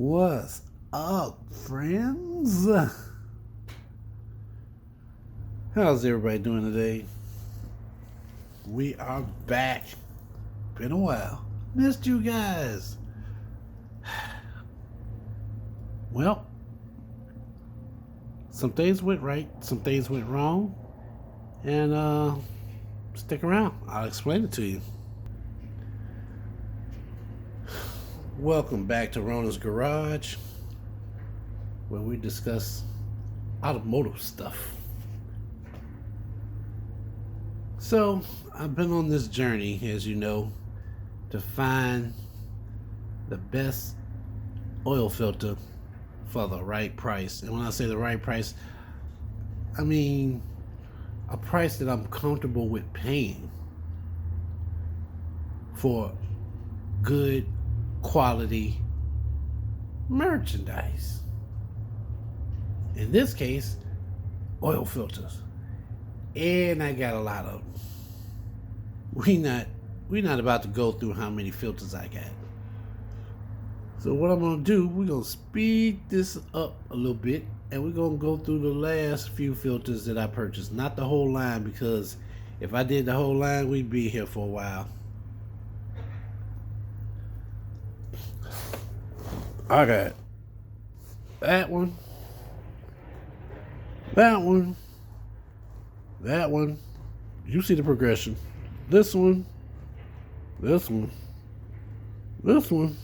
What's up, friends? How's everybody doing today? We are back. Been a while. Missed you guys. Well, some things went right, some things went wrong, and stick around. I'll explain it to you. Welcome back to Rona's Garage, where we discuss automotive stuff. So, I've been on this journey, as you know, to find the best oil filter for the right price. And when I say the right price, I mean a price that I'm comfortable with paying for good quality merchandise. In this case, oil filters. And I got a lot of them. We not about to go through how many filters I got. So what I'm gonna do, we're gonna speed this up a little bit, and we're gonna go through the last few filters that I purchased. Not the whole line, because if I did the whole line, we'd be here for a while. I got that one, that one, that one. You see the progression. This one, this one, this one.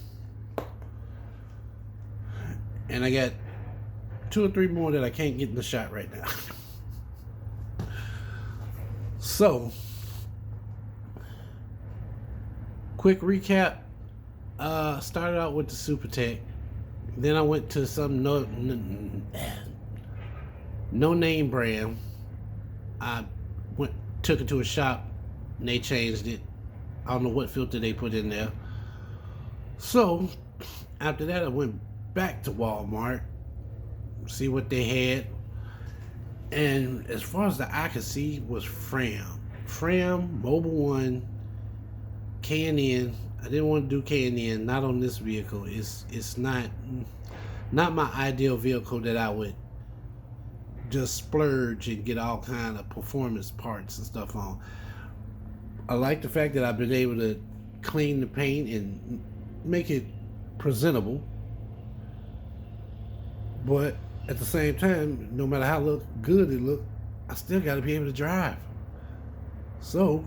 And I got 2 or 3 more that I can't get in the shot right now. So, quick recap. Started out with the SuperTech. Then I went to some no name brand. I took it to a shop, and they changed it. I don't know what filter they put in there. So after that, I went back to Walmart, see what they had. And as far as the eye could see was Fram, Mobil 1, K&N. I didn't want to do K&N, not on this vehicle. It's not my ideal vehicle that I would just splurge and get all kind of performance parts and stuff on. I like the fact that I've been able to clean the paint and make it presentable, but at the same time, no matter how good it look, I still got to be able to drive. So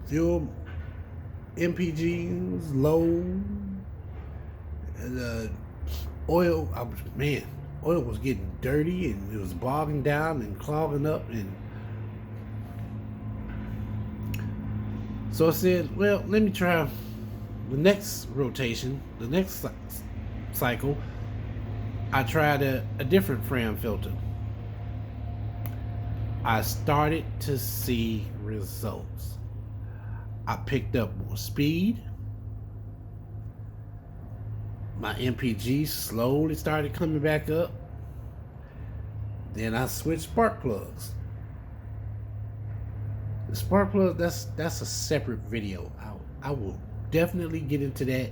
fuel MPG was low, and oil was getting dirty, and it was bogging down and clogging up. And so I said, well, let me try the next rotation, the next cycle. I tried a different Fram filter. I started to see results. I picked up more speed. My MPG slowly started coming back up. Then I switched spark plugs. The spark plug, that's a separate video. I will definitely get into that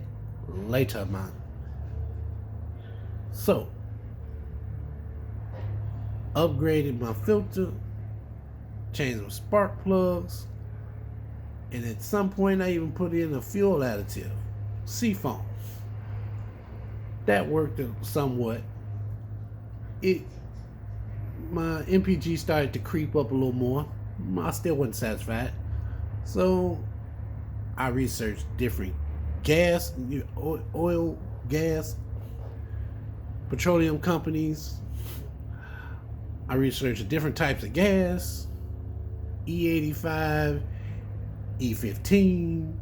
later, man. So, upgraded my filter, changed some spark plugs, and at some point I even put in a fuel additive, Seafoam. That worked somewhat. My MPG started to creep up a little more. I still wasn't satisfied. So I researched different gas, oil, gas, petroleum companies. I researched different types of gas, E85, E15,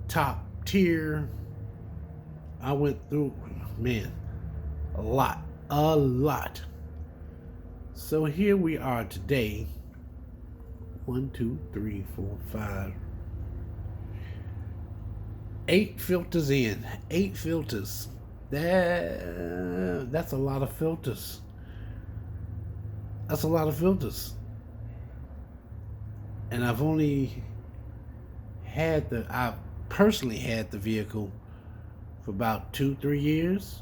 top tier. I went through, a lot. So here we are today. 1, 2, 3, 4, 5, 8 filters in. 8 filters. That's a lot of filters. That's a lot of filters. And I've only had I've personally had the vehicle for about 2, 3 years,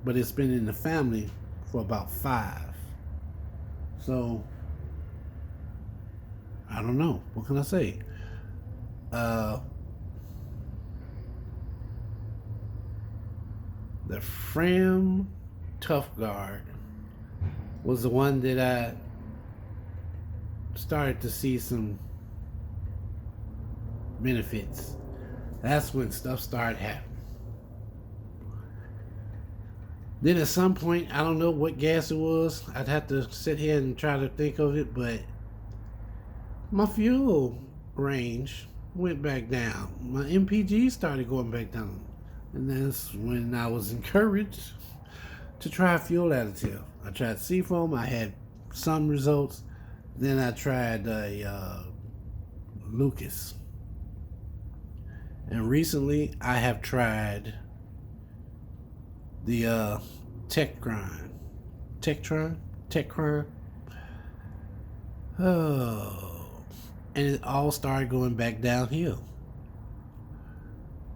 but it's been in the family for about 5. So I don't know. What can I say? The Fram Tough Guard was the one that I started to see some benefits. That's when stuff started happening. Then at some point, I don't know what gas it was. I'd have to sit here and try to think of it, but my fuel range went back down. My MPG started going back down. And that's when I was encouraged to try fuel additive. I tried Seafoam. I had some results. Then I tried Lucas. And recently I have tried the Tektron. Oh, and it all started going back downhill.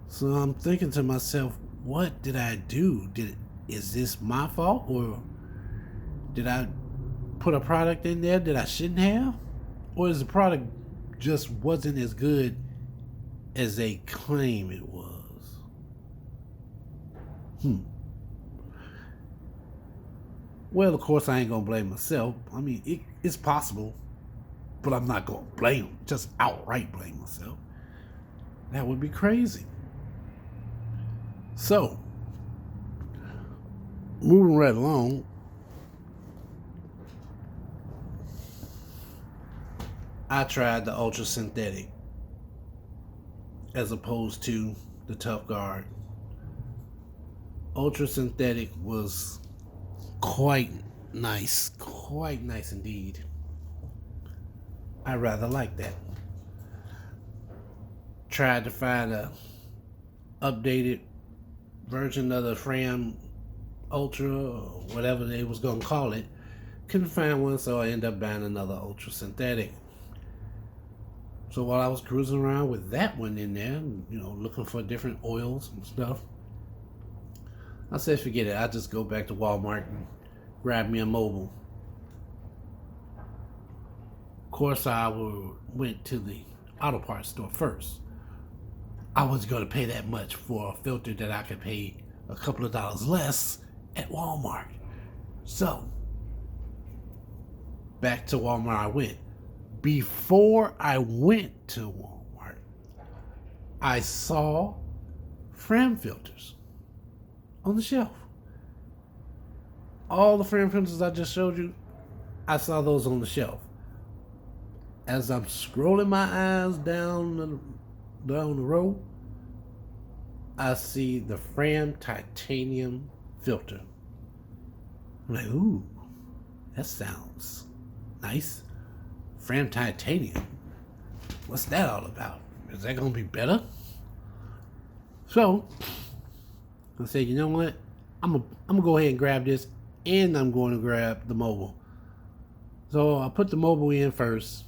So I'm thinking to myself, what did I do? Is this my fault, or did I put a product in there that I shouldn't have, or is the product just wasn't as good as they claim it was? Well, of course, I ain't gonna blame myself. I mean, it's possible, but I'm not gonna just outright blame myself. That would be crazy. So, moving right along, I tried the Ultra Synthetic as opposed to the Tough Guard. Ultra Synthetic was quite nice indeed. I rather like that. Tried to find a updated version of the Fram Ultra or whatever they was gonna call it. Couldn't find one, so I ended up buying another Ultra Synthetic. So while I was cruising around with that one in there, looking for different oils and stuff, I said, forget it. I'll just go back to Walmart and grab me a mobile. Of course, I went to the auto parts store first. I wasn't going to pay that much for a filter that I could pay a couple of dollars less at Walmart. So, back to Walmart I went. Before I went to Walmart, I saw Fram filters on the shelf. All the Fram filters I just showed you, I saw those on the shelf. As I'm scrolling my eyes down the row, I see the Fram titanium filter. I'm like, ooh, that sounds nice. Fram titanium. What's that all about? Is that gonna be better? So I said, you know what? I'm gonna go ahead and grab this, and I'm going to grab the mobile. So I put the mobile in first.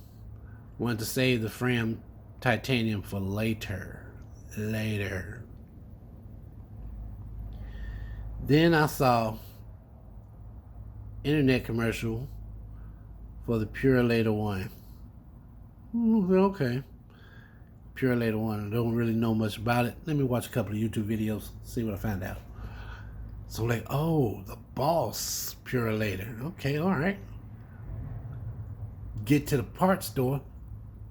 Wanted to save the Fram titanium for later. Then I saw internet commercial for the Purolator 1. Okay. Purolator 1. I don't really know much about it. Let me watch a couple of YouTube videos, see what I find out. So like, oh, the Boss Purolator. Okay, all right. Get to the parts store.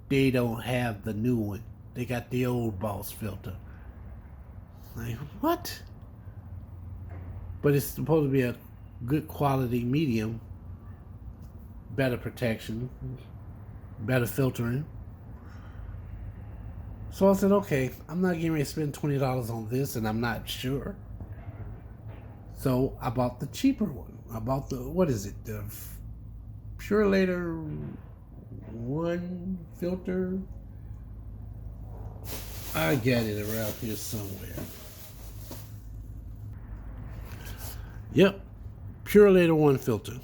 They don't have the new one. They got the old Boss filter. Like, what? But it's supposed to be a good quality medium. Better protection. Better filtering. So I said, okay, I'm not getting ready to spend $20 on this, and I'm not sure. So I bought the cheaper one. I bought the, what is it? The Purolator 1 filter. I got it around here somewhere. Yep, Purolator 1 filter.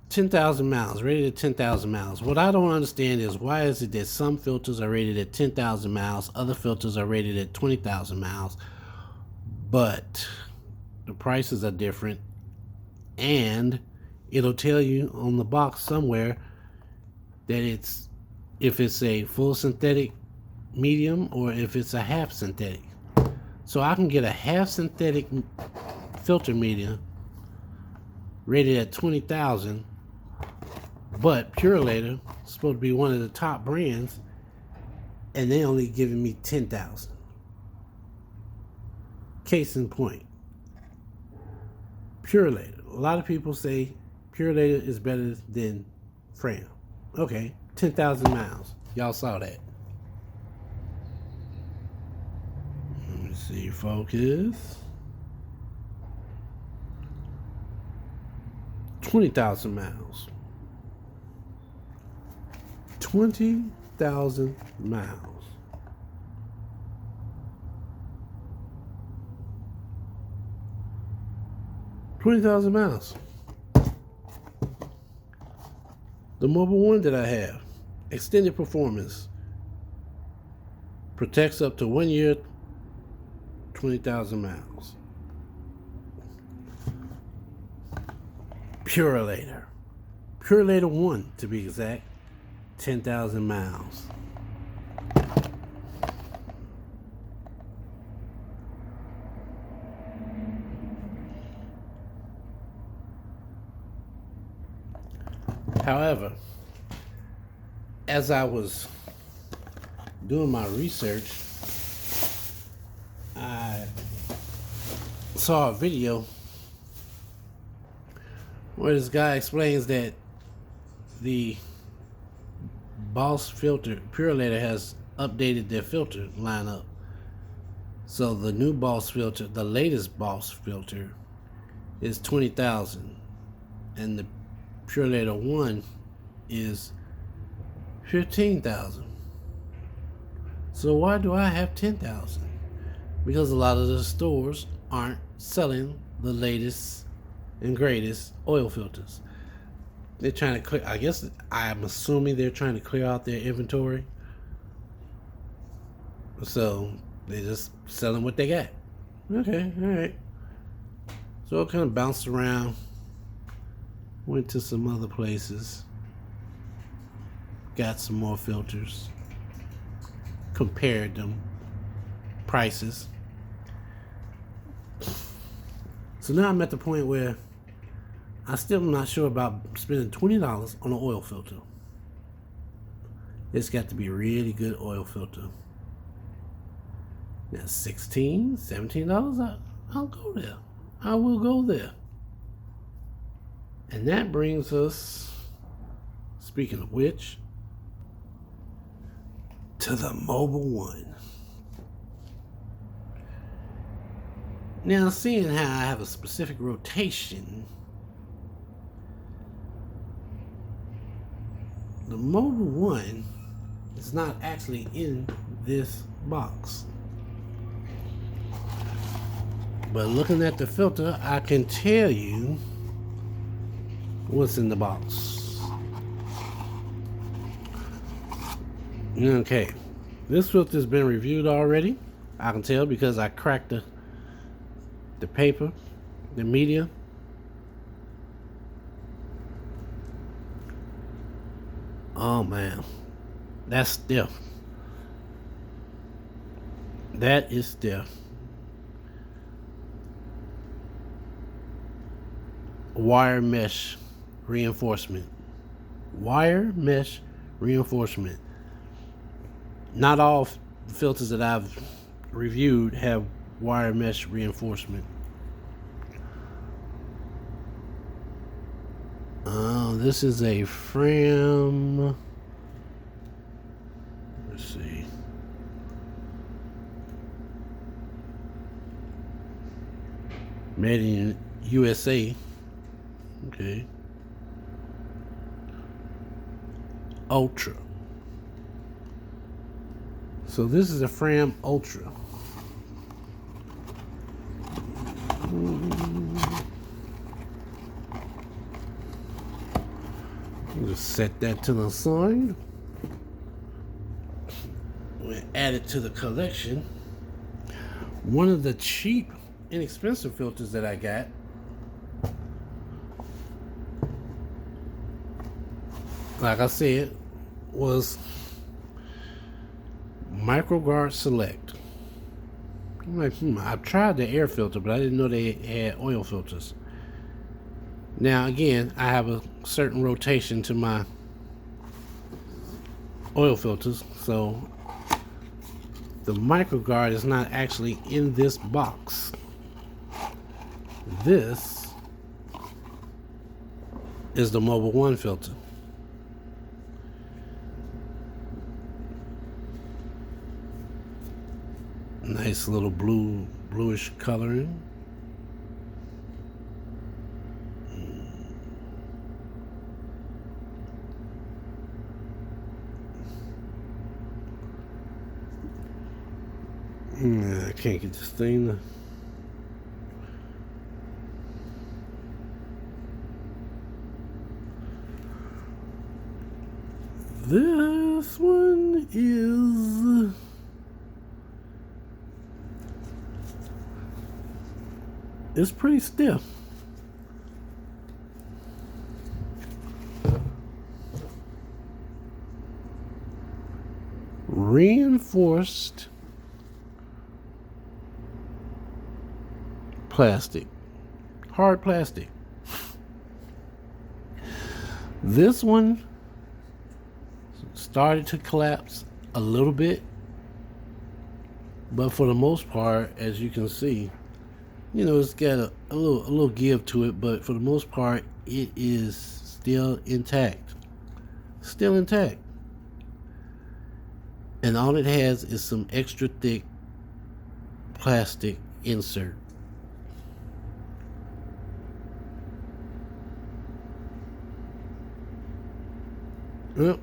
10,000 miles, rated at 10,000 miles. What I don't understand is why is it that some filters are rated at 10,000 miles, other filters are rated at 20,000 miles, but the prices are different, and it'll tell you on the box somewhere that it's if it's a full synthetic medium or if it's a half synthetic. So I can get a half synthetic filter medium rated at 20,000, but Purolator is supposed to be one of the top brands, and they only giving me 10,000. Case in point, Purolator. A lot of people say Purolator is better than Fram. Okay, 10,000 miles. Y'all saw that. Let me see, focus. 20,000 miles. 20,000 miles. $20,000 miles. The Mobil 1 that I have, extended performance, protects up to 1 year, 20,000 miles. Purolator. Purolator 1 to be exact, 10,000 miles. However, as I was doing my research, I saw a video where this guy explains that the Boss filter, Purolator has updated their filter lineup. So the new Boss filter, the latest Boss filter, is 20,000, and the Purolator 1 is 15,000. So why do I have 10,000? Because a lot of the stores aren't selling the latest and greatest oil filters. They're trying to clear, I guess I'm assuming they're trying to clear out their inventory. So they're just selling what they got. Okay, all right. So I kind of bounced around. Went to some other places, got some more filters, compared them, prices. So now I'm at the point where I still am not sure about spending $20 on an oil filter. It's got to be a really good oil filter. Now $16, $17, I'll go there. I will go there. And that brings us, speaking of which, to the Mobil 1. Now, seeing how I have a specific rotation, the Mobil 1 is not actually in this box. But looking at the filter, I can tell you what's in the box. Okay, this filter's been reviewed already. I can tell because I cracked the paper, the media. Oh man, that's stiff. That is stiff. Wire mesh reinforcement. Wire mesh reinforcement. Not all filters that I've reviewed have wire mesh reinforcement. This is a Fram. Let's see. Made in USA. Okay. Ultra. So this is a Fram Ultra. Just set that to the side. We'll add it to the collection. One of the cheap, inexpensive filters that I got like I said, was MicroGuard Select. I'm like, I've tried the air filter, but I didn't know they had oil filters. Now, again, I have a certain rotation to my oil filters, so the MicroGuard is not actually in this box. This is the Mobil 1 filter. Nice little bluish coloring. I can't get this thing to... This one is... It's pretty stiff. Reinforced plastic, hard plastic. This one started to collapse a little bit, but for the most part, as you can see, you know, it's got a little give to it, but for the most part, it is still intact. Still intact. And all it has is some extra thick plastic insert. Yep.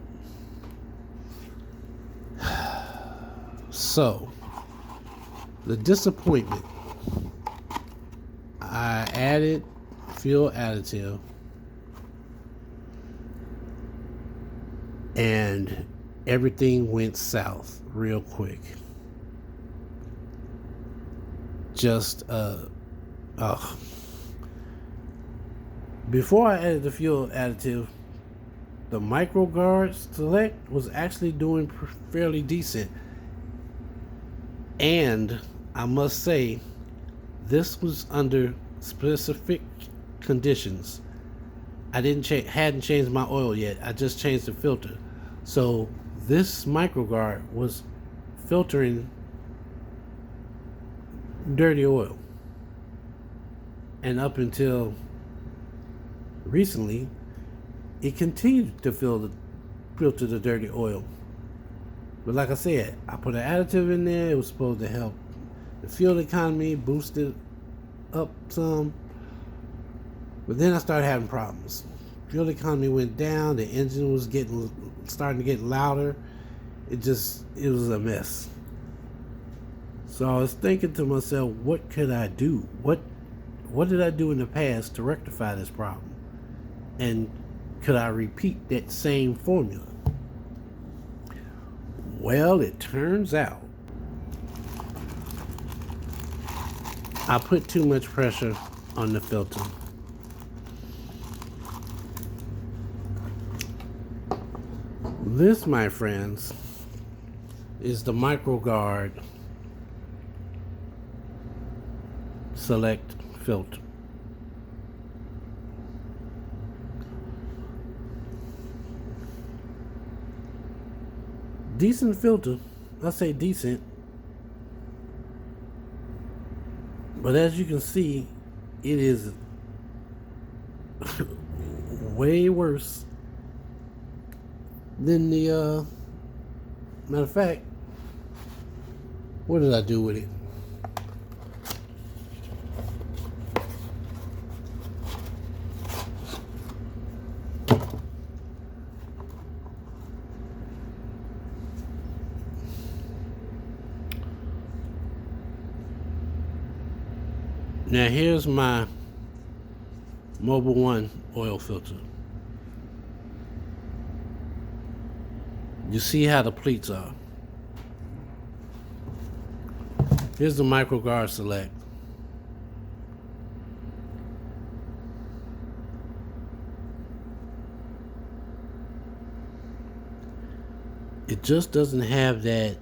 So, the disappointment. I added fuel additive and everything went south real quick. Just before I added the fuel additive, the MicroGuard Select was actually doing fairly decent, and I must say this was under specific conditions. I hadn't changed my oil yet. I just changed the filter. So this MicroGuard was filtering dirty oil. And up until recently, it continued to filter the dirty oil. But like I said, I put an additive in there. It was supposed to help the fuel economy, boost it up some. But then I started having problems. Fuel economy went down. The engine was starting to get louder. It was a mess. So I was thinking to myself, what could I do? What did I do in the past to rectify this problem? And could I repeat that same formula? Well, it turns out I put too much pressure on the filter. This, my friends, is the MicroGuard Select filter. Decent filter. I say decent. But as you can see, it is way worse than the matter of fact, what did I do with it? Now here's my Mobil 1 oil filter. You see how the pleats are. Here's the MicroGuard Select. It just doesn't have that.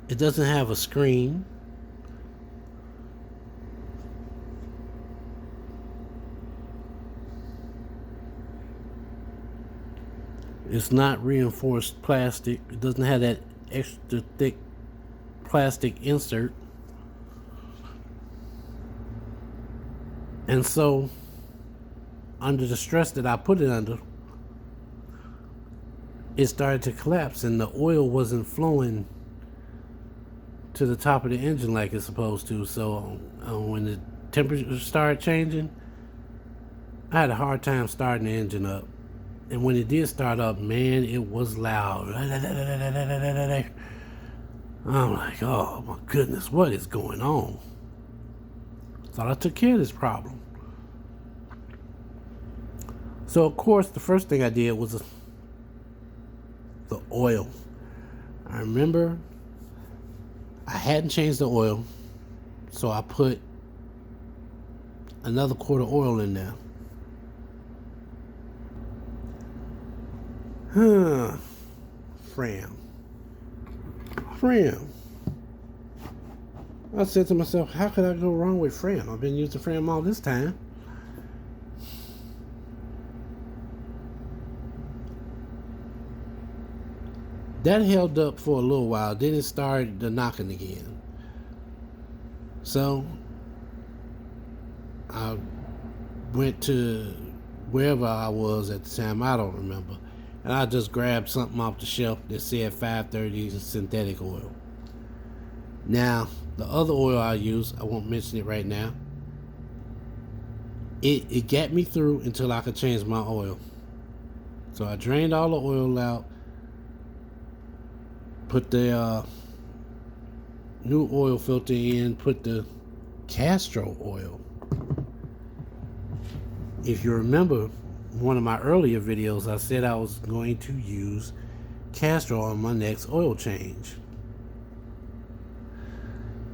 It doesn't have a screen. It's not reinforced plastic. It doesn't have that extra thick plastic insert. And so, under the stress that I put it under, it started to collapse and the oil wasn't flowing to the top of the engine like it's supposed to. So when the temperature started changing, I had a hard time starting the engine up. And when it did start up, man, it was loud. I'm like, oh my goodness, what is going on? Thought I took care of this problem. So of course, the first thing I did was the oil. I remember I hadn't changed the oil, so I put another quart of oil in there. Fram. I said to myself, how could I go wrong with Fram? I've been using Fram all this time. That held up for a little while. Then it started the knocking again. So I went to wherever I was at the time, I don't remember. And I just grabbed something off the shelf that said 530 synthetic oil. Now, the other oil I use, I won't mention it right now. It got me through until I could change my oil. So I drained all the oil out, put the new oil filter in, put the Castrol oil. If you remember one of my earlier videos, I said I was going to use Castrol on my next oil change.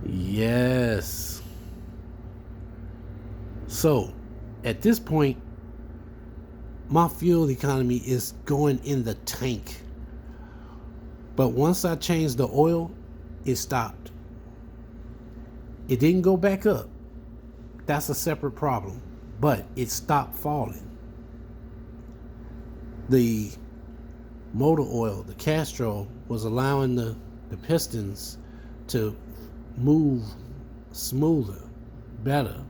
Yes. So at this point, my fuel economy is going in the tank. But once I changed the oil, it stopped. It didn't go back up. That's a separate problem. But it stopped falling. The motor oil, the Castrol, was allowing the pistons to move smoother, better.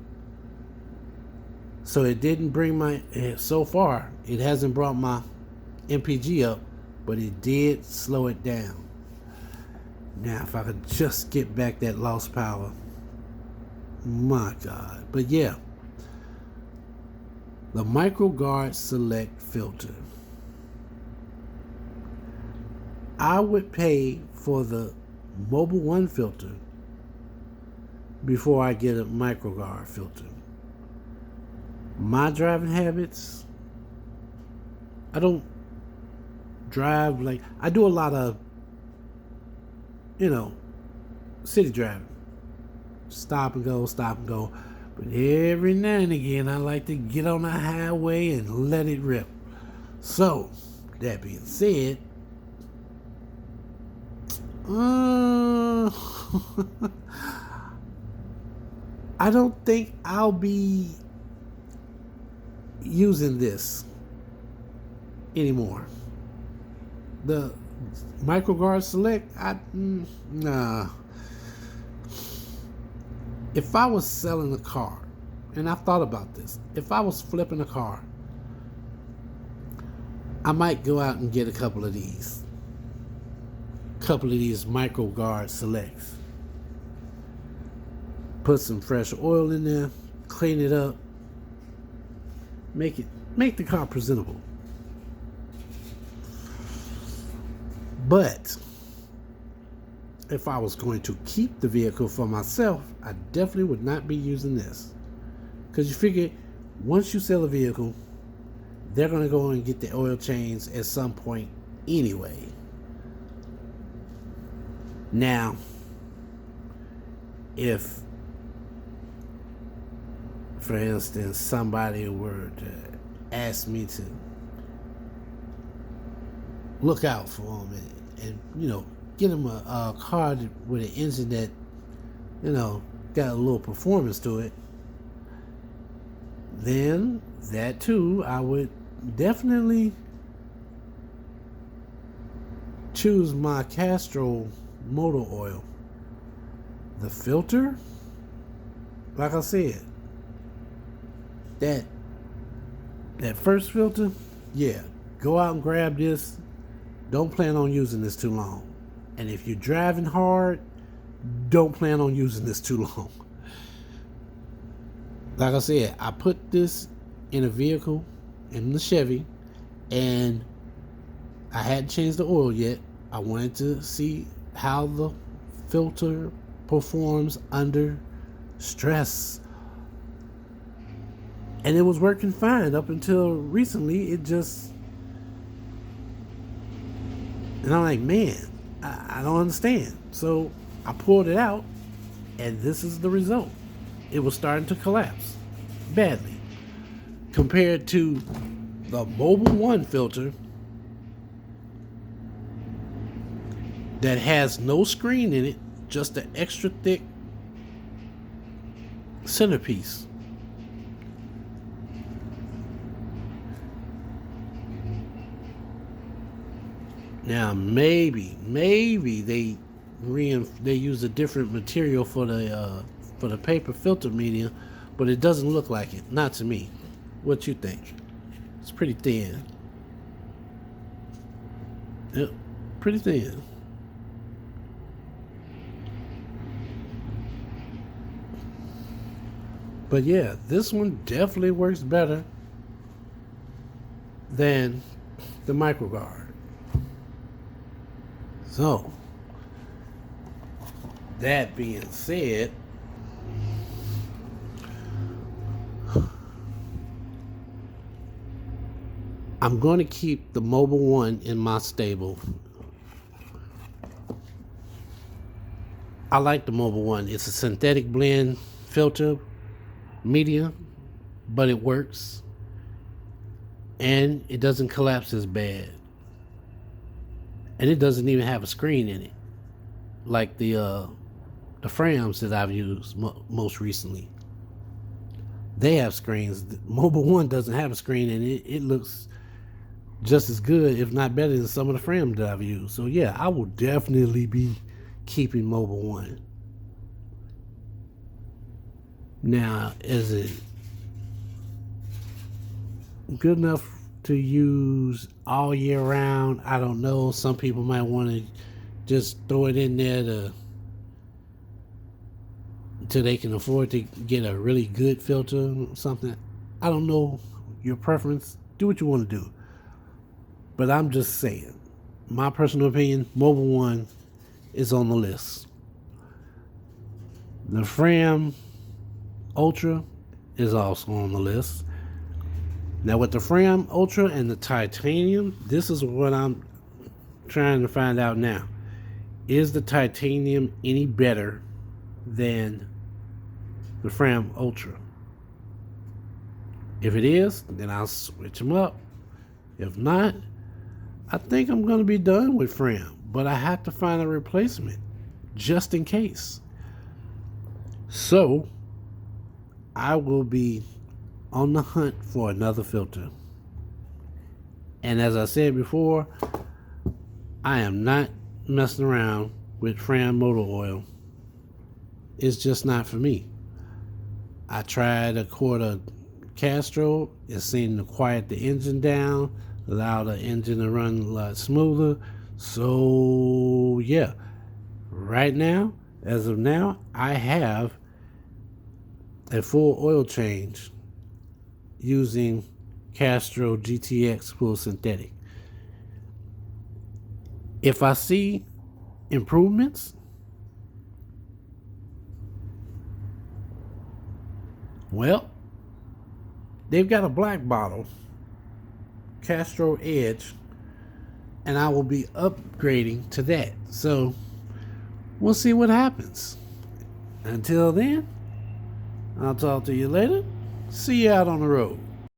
So it didn't bring my, so far, it hasn't brought my MPG up, but it did slow it down. Now, if I could just get back that lost power, my God. But yeah, the MicroGuard Select filter. I would pay for the Mobil 1 filter before I get a MicroGuard filter. My driving habits, I don't drive like, I do a lot of, city driving. Stop and go. But every now and again, I like to get on the highway and let it rip. So, that being said, I don't think I'll be using this anymore. The MicroGuard Select, nah. If I was selling a car, and I've thought about this, if I was flipping a car, I might go out and get a couple of these MicroGuard Selects. Put some fresh oil in there, clean it up, make the car presentable. But if I was going to keep the vehicle for myself, I definitely would not be using this. Because you figure, once you sell a vehicle, they're going to go and get the oil change at some point Anyway, now if, for instance, somebody were to ask me to look out for them and get them a car with an engine that got a little performance to it, then that too I would definitely choose my Castrol motor oil. The filter, like I said, that first filter, yeah, go out and grab this. Don't plan on using this too long. And if you're driving hard, don't plan on using this too long. Like I said, I put this in a vehicle, in the Chevy, and I hadn't changed the oil yet. I wanted to see how the filter performs under stress. And it was working fine up until recently. And I'm like, man, I don't understand. So I pulled it out, and this is the result. It was starting to collapse badly. Compared to the Mobil 1 filter that has no screen in it, just an extra thick centerpiece. Now maybe they use a different material for the paper filter media, but it doesn't look like it. Not to me. What you think? It's pretty thin. Yep, pretty thin. But yeah, this one definitely works better than the MicroGuard. So, that being said, I'm going to keep the Mobil 1 in my stable. I like the Mobil 1. It's a synthetic blend filter media, but it works. And it doesn't collapse as bad. And it doesn't even have a screen in it, like the Frams that I've used most recently. They have screens. The Mobil 1 doesn't have a screen, and it looks just as good, if not better, than some of the Frams that I've used. So yeah, I will definitely be keeping Mobil 1. Now, is it good enough to use all year round? I don't know. Some people might want to just throw it in there until they can afford to get a really good filter or something. I don't know your preference. Do what you want to do. But I'm just saying, my personal opinion, Mobil 1 is on the list. The Fram Ultra is also on the list. Now with the Fram Ultra and the Titanium, this is what I'm trying to find out now. Is the Titanium any better than the Fram Ultra? If it is, then I'll switch them up. If not, I think I'm going to be done with Fram. But I have to find a replacement just in case. So I will be on the hunt for another filter. And as I said before, I am not messing around with Fram motor oil. It's just not for me. I tried a quart of Castrol. It seemed to quiet the engine down, allow the engine to run a lot smoother. So yeah, right now, as of now, I have a full oil change using Castrol GTX full synthetic. If I see improvements, well, they've got a black bottle, Castrol Edge, and I will be upgrading to that. So we'll see what happens. Until then, I'll talk to you later. See you out on the road.